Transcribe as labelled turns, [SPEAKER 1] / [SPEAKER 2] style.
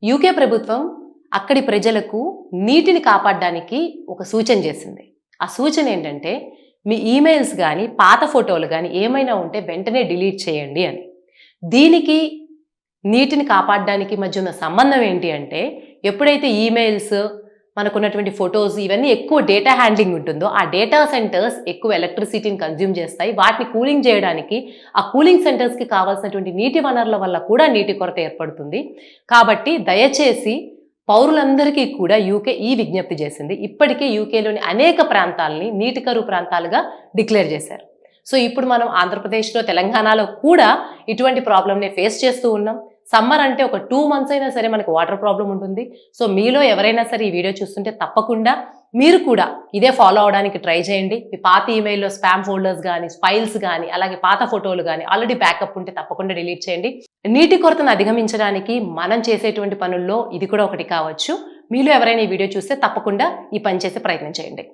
[SPEAKER 1] UK ప్రభుత్వం అక్కడి ప్రజలకు నీటిని కాపాడడానికి ఒక సూచన చేసింది. ఆ సూచన ఏంటంటే, మీ ఈమెయిల్స్ గానీ, పాత ఫోటోలు గానీ ఏమైనా ఉంటే వెంటనే డిలీట్ చేయండి అని. దీనికి, నీటిని కాపాడడానికి మధ్య ఉన్న సంబంధం ఏంటి అంటే, ఎప్పుడైతే ఈమెయిల్స్, మనకున్నటువంటి ఫోటోస్ ఇవన్నీ ఎక్కువ డేటా హ్యాండ్లింగ్ ఉంటుందో, ఆ డేటా సెంటర్స్ ఎక్కువ ఎలక్ట్రిసిటీని కన్జ్యూమ్ చేస్తాయి. వాటిని కూలింగ్ చేయడానికి, ఆ కూలింగ్ సెంటర్స్‌కి కావాల్సినటువంటి నీటి వనరుల వల్ల కూడా నీటి కొరత ఏర్పడుతుంది. కాబట్టి దయచేసి పౌరులందరికీ కూడా యూకే ఈ విజ్ఞప్తి చేసింది. ఇప్పటికే యూకేలోని అనేక ప్రాంతాలని నీటి కరువు ప్రాంతాలుగా డిక్లేర్ చేశారు. సో, ఇప్పుడు మనం ఆంధ్రప్రదేశ్‌లో, తెలంగాణలో కూడా ఇటువంటి ప్రాబ్లమ్‌ని ఫేస్ చేస్తూ ఉన్నాం. సమ్మర్ అంటే ఒక 2 మంత్స్ అయినా సరే మనకు వాటర్ ప్రాబ్లమ్ ఉంటుంది. సో, మీలో ఎవరైనా సరే ఈ వీడియో చూస్తుంటే తప్పకుండా మీరు కూడా ఇదే ఫాలో అవ్వడానికి ట్రై చేయండి. మీ పాత ఈమెయిల్‌లో స్పామ్ ఫోల్డర్స్ గానీ, ఫైల్స్ గానీ, అలాగే పాత ఫోటోలు గానీ ఆల్రెడీ బ్యాకప్ ఉంటే తప్పకుండా డిలీట్ చేయండి. నీటి కొరతను అధిగమించడానికి మనం చేసేటువంటి పనుల్లో ఇది కూడా ఒకటి కావచ్చు. మీలో ఎవరైనా ఈ వీడియో చూస్తే తప్పకుండా ఈ పని చేసే ప్రయత్నం చేయండి.